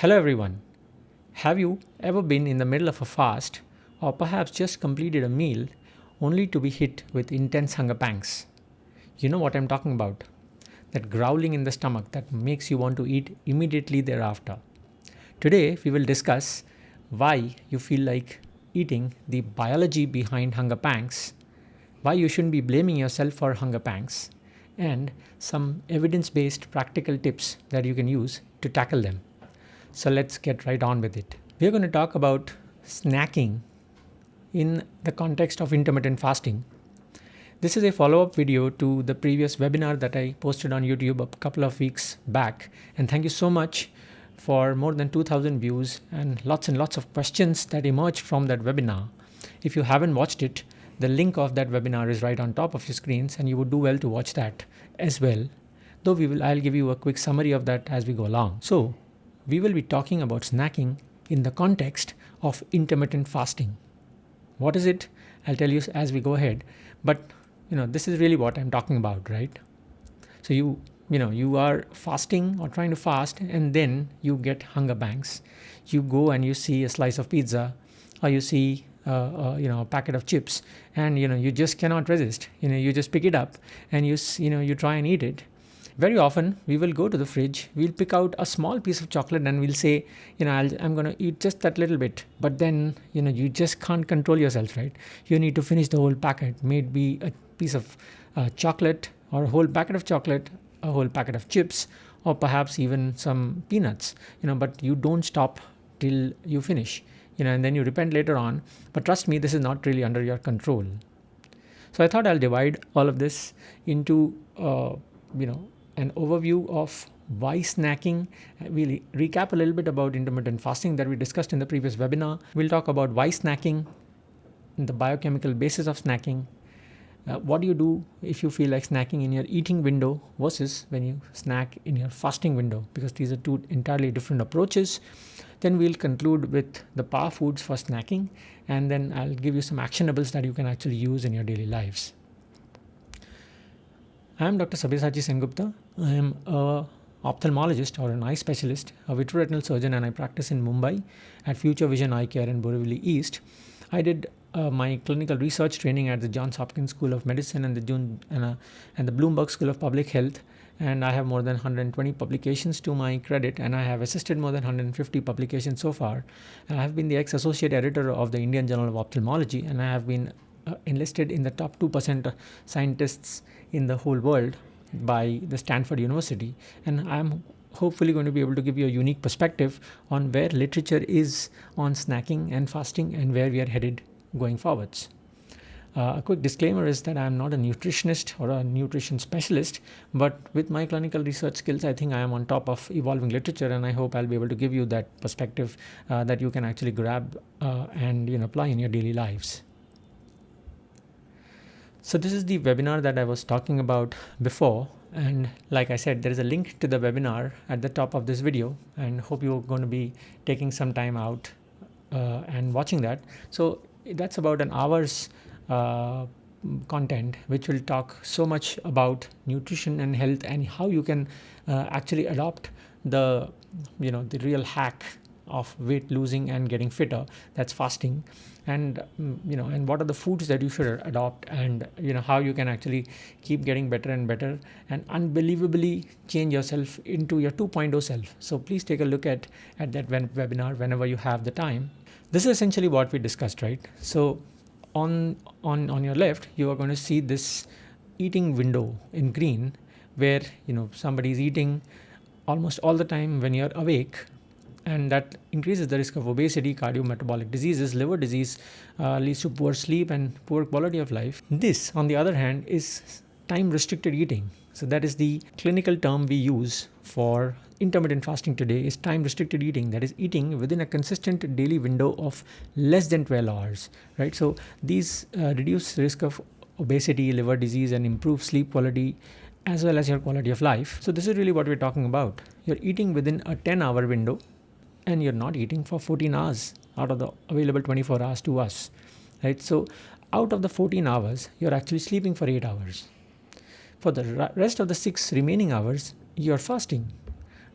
Hello everyone. Have you ever been in the middle of a fast or perhaps just completed a meal only to be hit with intense hunger pangs? You know what I'm talking about. That growling in the stomach that makes you want to eat immediately thereafter. Today we will discuss why you feel like eating, the biology behind hunger pangs, why you shouldn't be blaming yourself for hunger pangs, and some evidence-based practical tips that you can use to tackle them. So let's get right on with it. We are going to talk about snacking in the context of intermittent fasting. This is a follow-up video to the previous webinar that I posted on YouTube a couple of weeks back. And thank you so much for more than 2,000 views and lots of questions that emerged from that webinar. If you haven't watched it, the link of that webinar is right on top of your screens and you would do well to watch that as well. Though I'll give you a quick summary of that as we go along. So we will be talking about snacking in the context of intermittent fasting. What is it? I'll tell you as we go ahead. But this is really what I'm talking about, right? So you are fasting or trying to fast, and then you get hunger pangs. You go and you see a slice of pizza, or you see a packet of chips, and you just cannot resist. You just pick it up and you try and eat it. Very often we will go to the fridge, we'll pick out a small piece of chocolate and we'll say, I'm going to eat just that little bit. But then, you just can't control yourself, right? You need to finish the whole packet, maybe a piece of chocolate or a whole packet of chocolate, a whole packet of chips, or perhaps even some peanuts, but you don't stop till you finish, and then you repent later on. But trust me, this is not really under your control. So I thought I'll divide all of this into, an overview of why snacking. We'll recap a little bit about intermittent fasting that we discussed in the previous webinar. We'll talk about why snacking, the biochemical basis of snacking. What do you do if you feel like snacking in your eating window versus when you snack in your fasting window? Because these are two entirely different approaches. Then we'll conclude with the power foods for snacking, and then I'll give you some actionables that you can actually use in your daily lives. I am Dr Sengupta. I am an ophthalmologist or an eye specialist, a vitreoretinal surgeon, and I practice in Mumbai at Future Vision Eye Care in Borivali East. I did my clinical research training at the Johns Hopkins School of Medicine and the Bloomberg School of Public Health, and I have more than 120 publications to my credit, and I have assisted more than 150 publications so far. And I have been the ex-associate editor of the Indian Journal of Ophthalmology, and I have been enlisted in the top 2% scientists in the whole world by the Stanford University. And I'm hopefully going to be able to give you a unique perspective on where literature is on snacking and fasting and where we are headed going forwards. A quick disclaimer is that I'm not a nutritionist or a nutrition specialist, but with my clinical research skills, I think I am on top of evolving literature, and I hope I'll be able to give you that perspective that you can actually grab and apply in your daily lives. So this is the webinar that I was talking about before, and like I said, there is a link to the webinar at the top of this video, and hope you're going to be taking some time out and watching that. So that's about an hour's content, which will talk so much about nutrition and health and how you can actually adopt the real hack of weight losing and getting fitter, that's fasting, and and what are the foods that you should adopt, and how you can actually keep getting better and better and unbelievably change yourself into your 2.0 self. So please take a look at that webinar whenever you have the time. This is essentially what we discussed, right? So on your left, you are going to see this eating window in green, where somebody is eating almost all the time when you're awake, and that increases the risk of obesity, cardiometabolic diseases, liver disease, leads to poor sleep and poor quality of life. This, on the other hand, is time-restricted eating. So that is the clinical term we use for intermittent fasting today, is time-restricted eating. That is eating within a consistent daily window of less than 12 hours, right? So these reduce risk of obesity, liver disease, and improve sleep quality as well as your quality of life. So this is really what we're talking about. You're eating within a 10-hour window, and you're not eating for 14 hours out of the available 24 hours to us, right? So out of the 14 hours, you're actually sleeping for 8 hours. For the rest of the 6 remaining hours, you're fasting,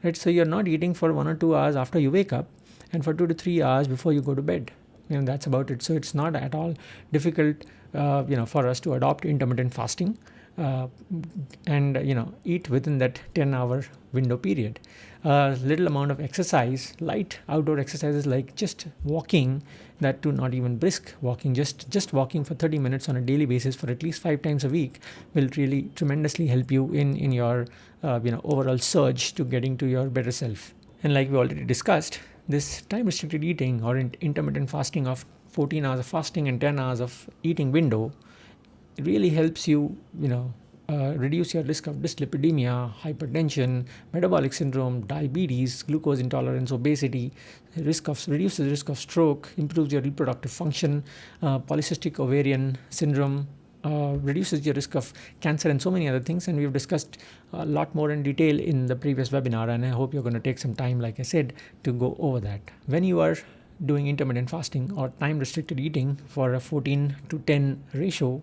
right? So you're not eating for 1 or 2 hours after you wake up, and for 2 to 3 hours before you go to bed. That's about it. So it's not at all difficult, for us to adopt intermittent fasting, uh, and eat within that 10-hour window period. Little amount of exercise, light outdoor exercises like just walking, that too not even brisk walking, just walking for 30 minutes on a daily basis for at least 5 times a week will really tremendously help you in your overall surge to getting to your better self. And like we already discussed, this time restricted eating or intermittent fasting of 14 hours of fasting and 10 hours of eating window really helps you, reduce your risk of dyslipidemia, hypertension, metabolic syndrome, diabetes, glucose intolerance, obesity, reduces the risk of stroke, improves your reproductive function, polycystic ovarian syndrome, reduces your risk of cancer, and so many other things. And we've discussed a lot more in detail in the previous webinar, and I hope you're going to take some time, like I said, to go over that. When you are doing intermittent fasting or time restricted eating for a 14 to 10 ratio,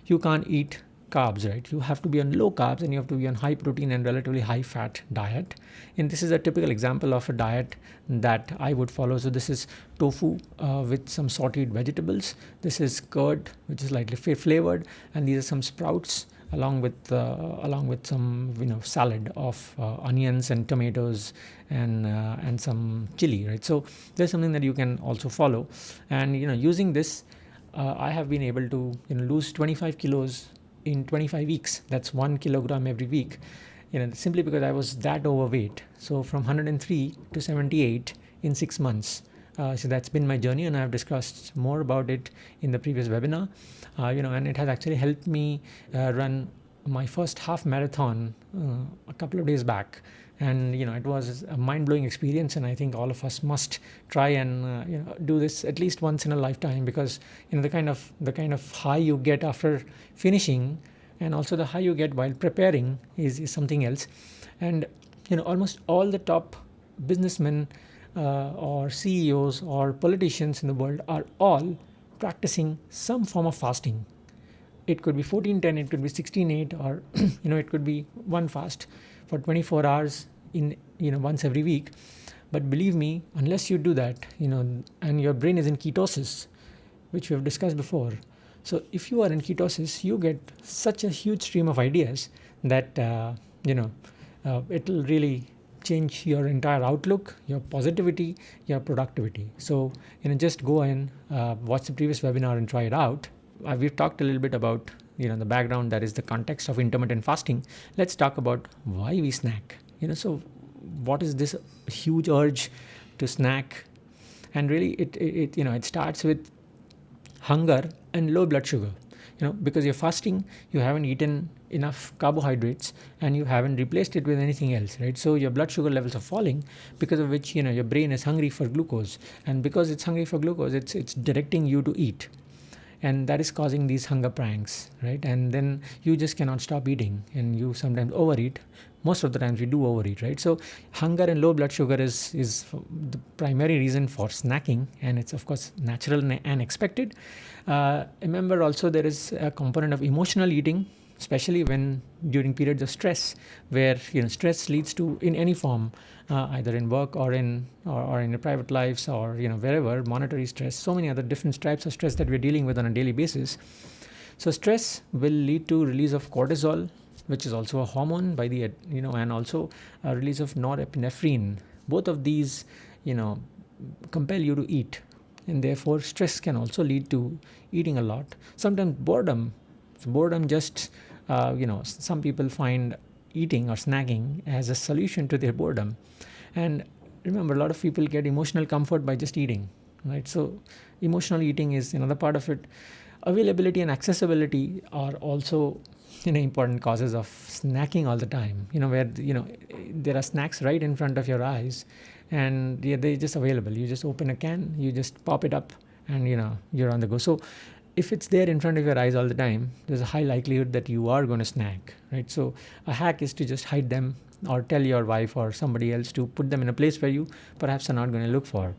you can't eat carbs, right? You have to be on low carbs and you have to be on high protein and relatively high fat diet. And this is a typical example of a diet that I would follow. So this is tofu with some sauteed vegetables. This is curd, which is lightly flavored, and these are some sprouts along with some salad of onions and tomatoes and some chili, right? So there's something that you can also follow, and using this, I have been able to lose 25 kilos in 25 weeks. That's 1 kilogram every week, simply because I was that overweight. So from 103 to 78 in 6 months. So that's been my journey, and I've discussed more about it in the previous webinar. And it has actually helped me run my first half marathon a couple of days back. And it was a mind-blowing experience, and I think all of us must try and do this at least once in a lifetime, because the kind of high you get after finishing, and also the high you get while preparing is something else. And almost all the top businessmen or CEOs or politicians in the world are all practicing some form of fasting. It could be 14-10, it could be 16-8, or it could be one fast for 24 hours in once every week. But believe me, unless you do that, and your brain is in ketosis, which we have discussed before. So if you are in ketosis, you get such a huge stream of ideas that it will really change your entire outlook, your positivity, your productivity. So just go and watch the previous webinar and try it out. We've talked a little bit about the background, that is the context of intermittent fasting. Let's talk about why we snack. So what is this huge urge to snack? And really it starts with hunger and low blood sugar. Because you're fasting, you haven't eaten enough carbohydrates and you haven't replaced it with anything else, right? So your blood sugar levels are falling, because of which your brain is hungry for glucose, and because it's hungry for glucose, it's directing you to eat. And that is causing these hunger pranks, right? And then you just cannot stop eating, and you sometimes overeat. Most of the times we do overeat, right? So hunger and low blood sugar is the primary reason for snacking, and it's of course natural and expected. Remember also, there is a component of emotional eating, especially when during periods of stress, where stress leads to, in any form, either in work or in your private lives, or wherever, monetary stress, so many other different types of stress that we're dealing with on a daily basis. So stress will lead to release of cortisol, which is also a hormone by the and also a release of norepinephrine. Both of these compel you to eat, and therefore stress can also lead to eating a lot. Sometimes boredom. So boredom just some people find eating or snacking as a solution to their boredom. And remember, a lot of people get emotional comfort by just eating, right? So emotional eating is another part of it. Availability and accessibility are also important causes of snacking all the time, where there are snacks right in front of your eyes, and they're just available. You just open a can, you just pop it up, and you're on the go. So if it's there in front of your eyes all the time, there's a high likelihood that you are going to snack, right? So a hack is to just hide them, or tell your wife or somebody else to put them in a place where you perhaps are not going to look for.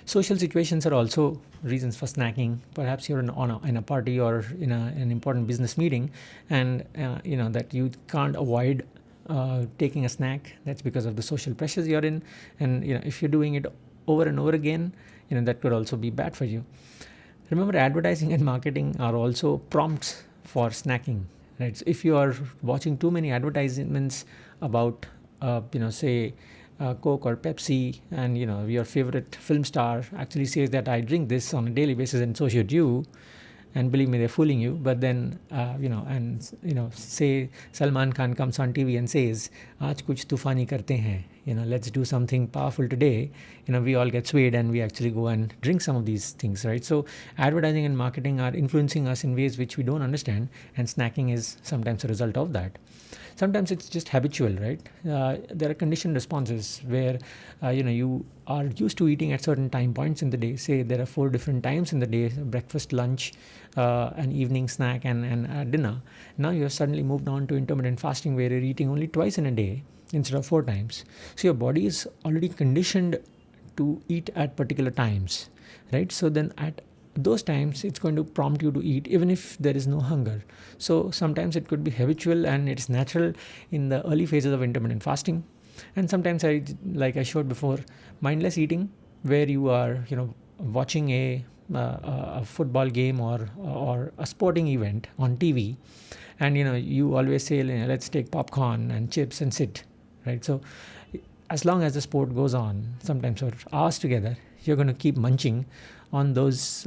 Social situations are also reasons for snacking. Perhaps you're in a party or in an important business meeting, and that you can't avoid taking a snack, that's because of the social pressures you're in. And if you're doing it over and over again, that could also be bad for you. Remember, advertising and marketing are also prompts for snacking, right? So if you are watching too many advertisements about say Coke or Pepsi, and your favorite film star actually says that I drink this on a daily basis and so should you, and believe me, they're fooling you. But then say Salman Khan comes on TV and says, "Aaj kuch tufani karte hain, let's do something powerful today," we all get swayed and we actually go and drink some of these things, right? So advertising and marketing are influencing us in ways which we don't understand, and snacking is sometimes a result of that. Sometimes it's just habitual, right? There are conditioned responses where you are used to eating at certain time points in the day. Say there are 4 different times in the day: breakfast, lunch, an evening snack, and dinner. Now you have suddenly moved on to intermittent fasting, where you're eating only twice in a day instead of 4 times. So your body is already conditioned to eat at particular times, right? So then at those times it's going to prompt you to eat even if there is no hunger. So sometimes it could be habitual and it's natural in the early phases of intermittent fasting, and sometimes like I showed before, mindless eating, where you are watching a football game or a sporting event on TV, and you always say, let's take popcorn and chips and sit, right? So as long as the sport goes on, sometimes for hours together, you're going to keep munching on those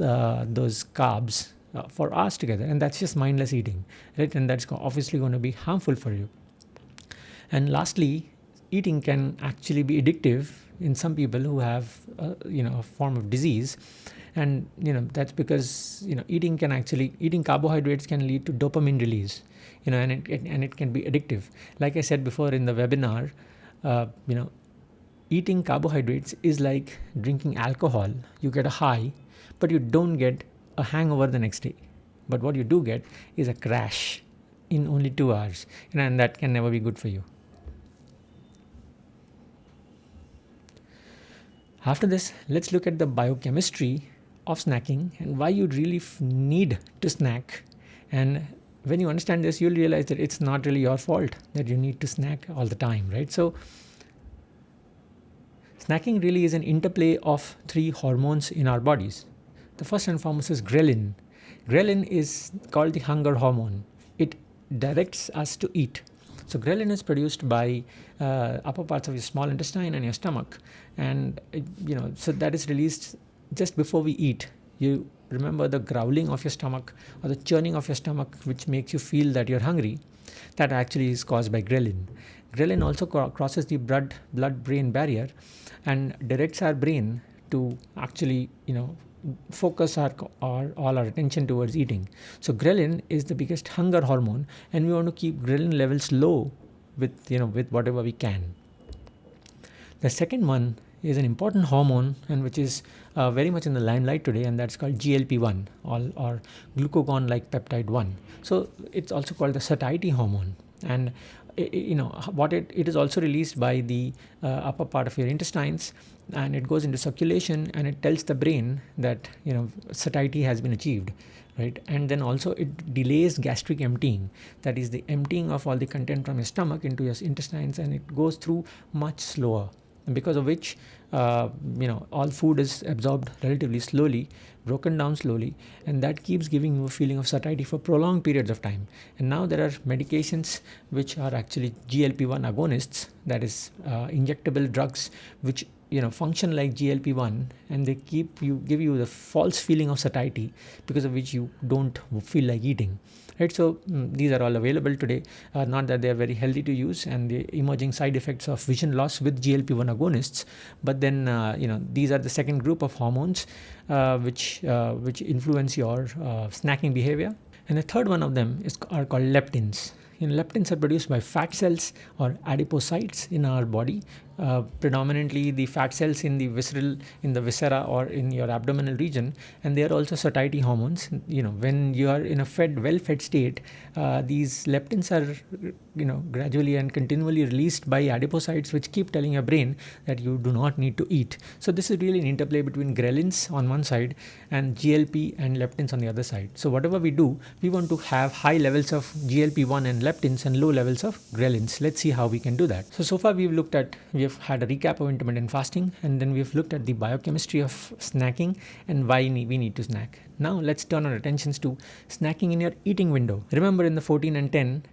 carbs for hours together, and that's just mindless eating, right? And that's obviously going to be harmful for you. And lastly, eating can actually be addictive in some people who have a form of disease, and that's because eating carbohydrates can lead to dopamine release, and it can be addictive. Like I said before in the webinar, eating carbohydrates is like drinking alcohol. You get a high, but you don't get a hangover the next day. But what you do get is a crash in only 2 hours, and that can never be good for you. After this, let's look at the biochemistry of snacking and why you really need to snack. And when you understand this, you'll realize that it's not really your fault that you need to snack all the time, right? So snacking really is an interplay of 3 hormones in our bodies. The first and foremost is ghrelin. Ghrelin is called the hunger hormone. It directs us to eat. So ghrelin is produced by upper parts of your small intestine and your stomach, and so that is released just before we eat. You remember the growling of your stomach or the churning of your stomach, which makes you feel that you're hungry. That actually is caused by ghrelin. Ghrelin also crosses the blood-brain barrier and directs our brain to actually focus all our attention towards eating. So ghrelin is the biggest hunger hormone, and we want to keep ghrelin levels low with whatever we can. The second one is an important hormone, and which is very much in the limelight today, and that's called GLP-1 or glucagon-like peptide 1. So it's also called the satiety hormone, and it is also released by the upper part of your intestines, and it goes into circulation and it tells the brain that satiety has been achieved, right? And then also it delays gastric emptying, that is the emptying of all the content from your stomach into your intestines, and it goes through much slower, because of which all food is absorbed relatively slowly, broken down slowly, and that keeps giving you a feeling of satiety for prolonged periods of time. And now there are medications which are actually GLP-1 agonists, that is injectable drugs which function like GLP-1, and they give you the false feeling of satiety, because of which you don't feel like eating, right? So these are all available today. Not that they are very healthy to use, and the emerging side effects of vision loss with GLP-1 agonists, but then these are the second group of hormones which influence your snacking behavior. And the third one of them are called leptins. Leptins are produced by fat cells or adipocytes in our body, predominantly the fat cells in the viscera or in your abdominal region, and they are also satiety hormones. When you are in a well-fed state, these leptins are gradually and continually released by adipocytes, which keep telling your brain that you do not need to eat. So this is really an interplay between ghrelins on one side and GLP and leptins on the other side. So whatever we do, we want to have high levels of GLP-1 and leptins and low levels of ghrelins. Let's see how we can do that. So far we have had a recap of intermittent fasting, and then we've looked at the biochemistry of snacking and why we need to snack. Now let's turn our attentions to snacking in your eating window. Remember, in the 14 and 10,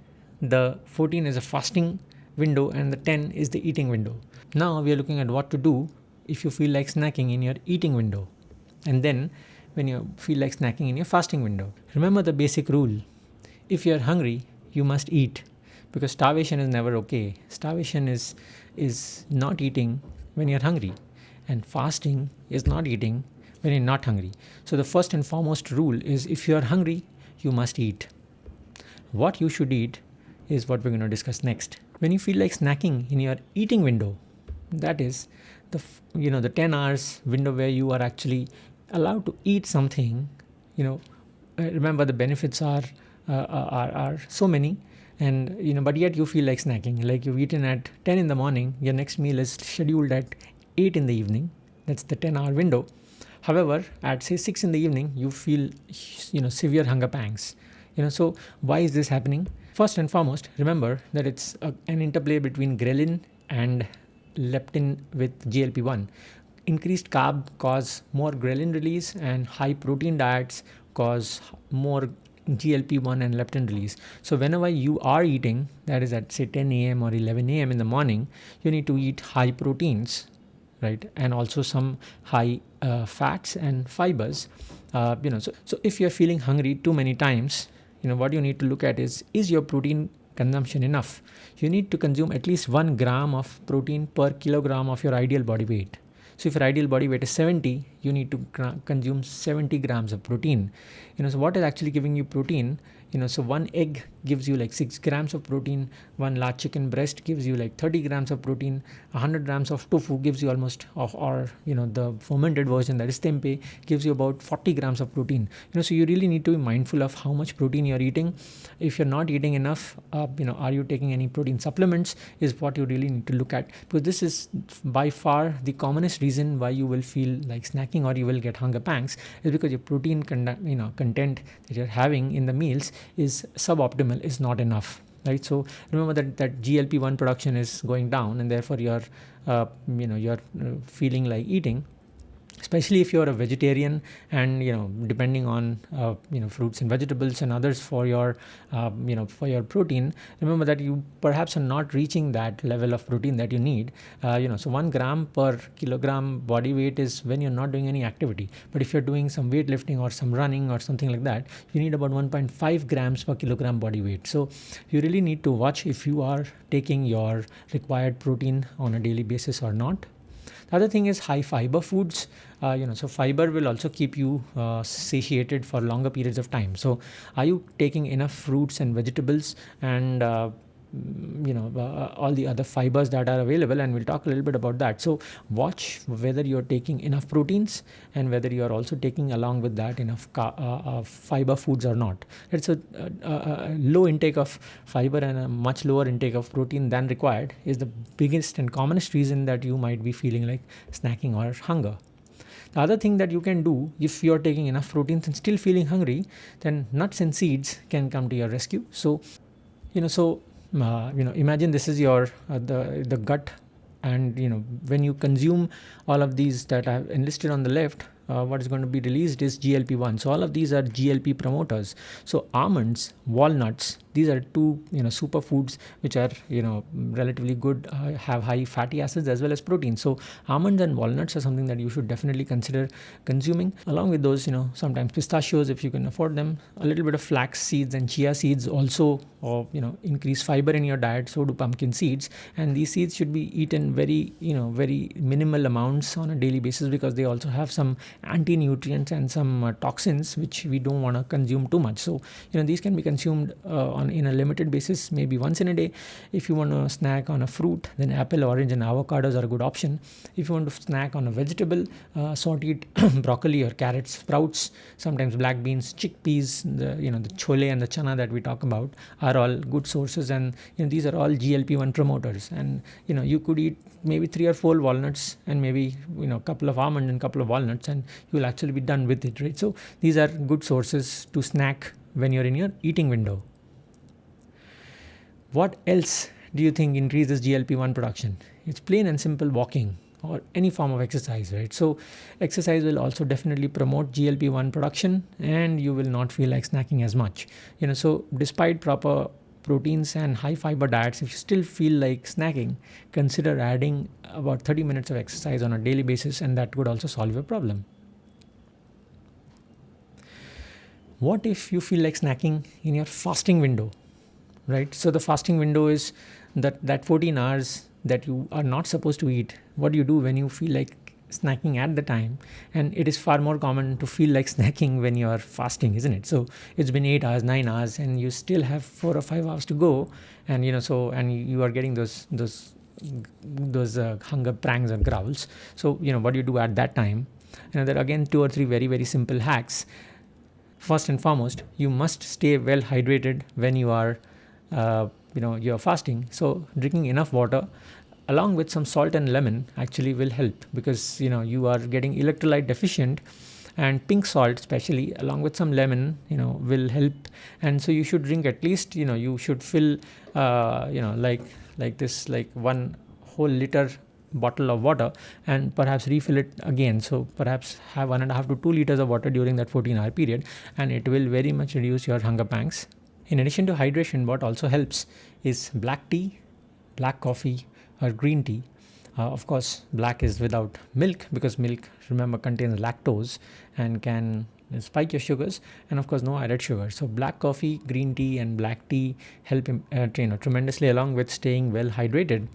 the 14 is a fasting window and the 10 is the eating window. Now we are looking at what to do if you feel like snacking in your eating window, and then when you feel like snacking in your fasting window. Remember the basic rule: if you are hungry, you must eat, because starvation is never okay. Starvation is not eating when you're hungry, and fasting is not eating when you're not hungry. So the first and foremost rule is, if you are hungry, you must eat. What you should eat is what we're going to discuss next. When you feel like snacking in your eating window, that is the 10 hours window where you are actually allowed to eat something. Remember, the benefits are so many, and but yet you feel like snacking. Like, you've eaten at 10 in the morning, your next meal is scheduled at 8 in the evening. That's the 10-hour window. However, at say 6 in the evening, you feel severe hunger pangs. So why is this happening? First and foremost, remember that it's an interplay between ghrelin and leptin with GLP-1. Increased carb cause more ghrelin release, and high protein diets cause more GLP-1 and leptin release. So whenever you are eating, that is at say 10 a.m. or 11 a.m. in the morning, you need to eat high proteins, right? And also some high fats and fibers. So if you're feeling hungry too many times, what you need to look at is your protein consumption enough? You need to consume at least 1 gram of protein per kilogram of your ideal body weight. So if your ideal body weight is 70, you need to consume 70 grams of protein. So what is actually giving you protein? So one egg gives you like 6 grams of protein. One large chicken breast gives you like 30 grams of protein. 100 grams of tofu gives you almost, or the fermented version, that is tempeh, gives you about 40 grams of protein. So you really need to be mindful of how much protein you're eating. If you're not eating enough, are you taking any protein supplements, is what you really need to look at, because this is by far the commonest reason why you will feel like snacking or you will get hunger pangs, is because your protein content that you're having in the meals is suboptimal, is not enough, right? So remember that GLP-1 production is going down, and therefore you're feeling like eating. Especially if you're a vegetarian, and depending on fruits and vegetables and others for your protein, remember that you perhaps are not reaching that level of protein that you need. So 1 gram per kilogram body weight is when you're not doing any activity. But if you're doing some weightlifting or some running or something like that, you need about 1.5 grams per kilogram body weight. So you really need to watch if you are taking your required protein on a daily basis or not. The other thing is high fiber foods. So fiber will also keep you satiated for longer periods of time. So are you taking enough fruits and vegetables and all the other fibers that are available? And we'll talk a little bit about that. So watch whether you're taking enough proteins and whether you're also taking along with that enough fiber foods or not. It's a low intake of fiber and a much lower intake of protein than required is the biggest and commonest reason that you might be feeling like snacking or hunger. The other thing that you can do, if you're taking enough proteins and still feeling hungry, then nuts and seeds can come to your rescue. So imagine this is your the gut, and when you consume all of these that I have enlisted on the left, what is going to be released is GLP-1. So all of these are GLP promoters. So almonds, walnuts, these are two superfoods which are relatively good, have high fatty acids as well as protein. So almonds and walnuts are something that you should definitely consider consuming. Along with those, sometimes pistachios if you can afford them. A little bit of flax seeds and chia seeds also increase fiber in your diet. So do pumpkin seeds, and these seeds should be eaten very very minimal amounts on a daily basis, because they also have some anti-nutrients and some toxins which we don't want to consume too much. So these can be consumed on in a limited basis, maybe once in a day. If you want to snack on a fruit, then apple, orange and avocados are a good option. If you want to snack on a vegetable, sauteed broccoli or carrots, sprouts, sometimes black beans, chickpeas, the chole and the chana that we talk about are all good sources. And these are all GLP-1 promoters. And you could eat maybe 3 or 4 walnuts and maybe a couple of almonds and couple of walnuts, and you'll actually be done with it, right? So these are good sources to snack when you're in your eating window. What else do you think increases GLP-1 production? It's plain and simple walking or any form of exercise, right? So exercise will also definitely promote GLP-1 production, and you will not feel like snacking as much. So despite proper proteins and high fiber diets, if you still feel like snacking, consider adding about 30 minutes of exercise on a daily basis, and that would also solve your problem. What if you feel like snacking in your fasting window, right? So the fasting window is that 14 hours that you are not supposed to eat. What do you do when you feel like snacking at the time? And it is far more common to feel like snacking when you are fasting, isn't it? So it's been 8 hours, 9 hours, and you still have 4 or 5 hours to go, and and you are getting those hunger prangs or growls. So what do you do at that time? There are again 2 or 3 very, very simple hacks. First and foremost, you must stay well hydrated when you are you're fasting. So drinking enough water along with some salt and lemon actually will help, because you are getting electrolyte deficient, and pink salt especially along with some lemon will help. And so you should drink at least you should fill like this, like 1 whole liter bottle of water, and perhaps refill it again. So perhaps have 1.5 to 2 liters of water during that 14-hour period, and it will very much reduce your hunger pangs. In addition to hydration, what also helps is black tea, black coffee or green tea. Of course, black is without milk, because milk, remember, contains lactose and can spike your sugars, and of course no added sugar. So black coffee, green tea and black tea help tremendously, along with staying well hydrated.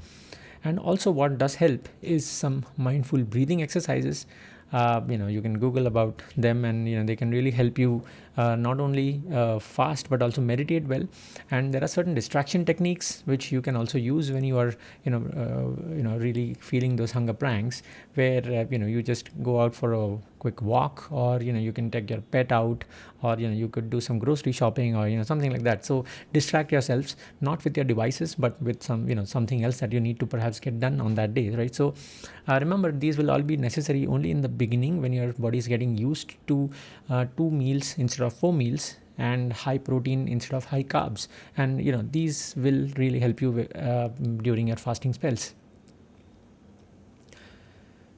And also what does help is some mindful breathing exercises. You can Google about them, and they can really help you not only fast but also meditate well. And there are certain distraction techniques which you can also use when you are really feeling those hunger pranks, where you just go out for a quick walk, or you can take your pet out, or you could do some grocery shopping, or something like that. So distract yourselves, not with your devices but with some something else that you need to perhaps get done on that day, right? So remember, these will all be necessary only in the beginning, when your body is getting used to 2 meals instead of 4 meals, and high protein instead of high carbs. And these will really help you during your fasting spells.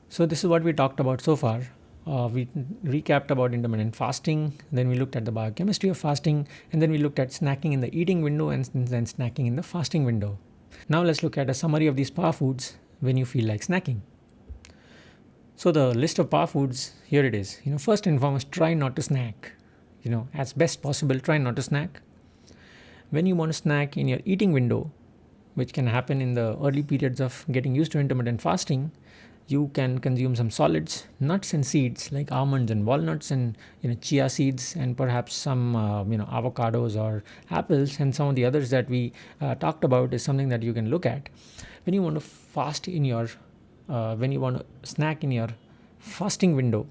So this is what we talked about so far. We recapped about intermittent fasting, then we looked at the biochemistry of fasting, and then we looked at snacking in the eating window, and then snacking in the fasting window. Now let's look at a summary of these power foods when you feel like snacking. So the list of power foods, here it is. First and foremost, try not to snack. As best possible, try not to snack. When you want to snack in your eating window, which can happen in the early periods of getting used to intermittent fasting, you can consume some solids, nuts and seeds like almonds and walnuts, and chia seeds, and perhaps some avocados or apples, and some of the others that we talked about is something that you can look at. When you want to fast in your when you want to snack in your fasting window,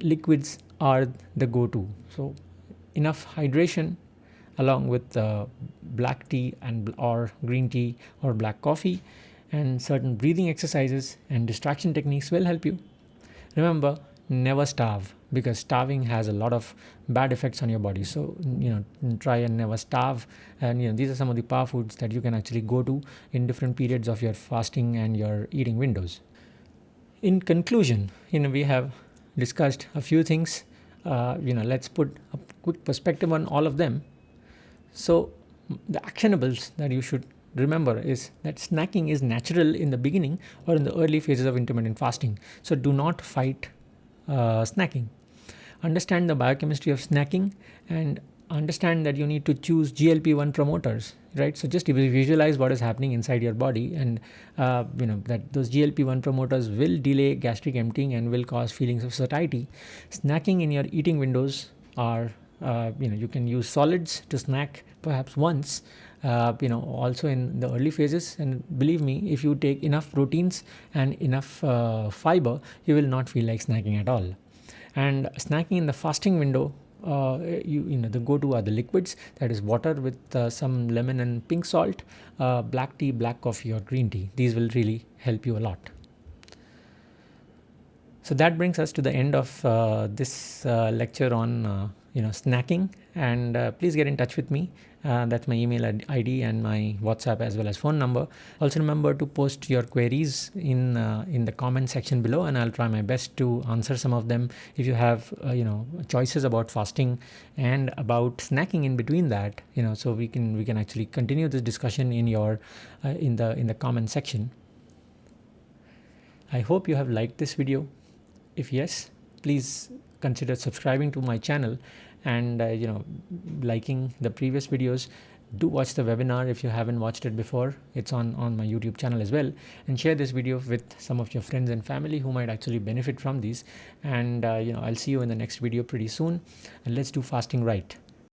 liquids are the go-to. So enough hydration along with black tea or green tea or black coffee, and certain breathing exercises and distraction techniques will help you. Remember, never starve, because starving has a lot of bad effects on your body. So try and never starve. And these are some of the power foods that you can actually go to in different periods of your fasting and your eating windows. In conclusion, we have discussed a few things. Let's put a quick perspective on all of them. So the actionables that you should remember is that snacking is natural in the beginning or in the early phases of intermittent fasting. So do not fight snacking. Understand the biochemistry of snacking, and understand that you need to choose GLP-1 promoters, right? So just visualize what is happening inside your body, and that those GLP-1 promoters will delay gastric emptying and will cause feelings of satiety. Snacking in your eating windows are, you can use solids to snack perhaps once, also in the early phases. And believe me, if you take enough proteins and enough fiber, you will not feel like snacking at all. And snacking in the fasting window, the go-to are the liquids, that is water with some lemon and pink salt, black tea, black coffee, or green tea. These will really help you a lot. So that brings us to the end of this lecture on snacking, and please get in touch with me. That's my email ID and my WhatsApp as well as phone number. Also remember to post your queries in the comment section below, and I'll try my best to answer some of them. If you have choices about fasting and about snacking in between that, so we can actually continue this discussion in your in the comment section. I hope you have liked this video. If yes, please consider subscribing to my channel and liking the previous videos. Do watch the webinar if you haven't watched it before. It's on my YouTube channel as well, and share this video with some of your friends and family who might actually benefit from these. And I'll see you in the next video pretty soon, and let's do fasting right.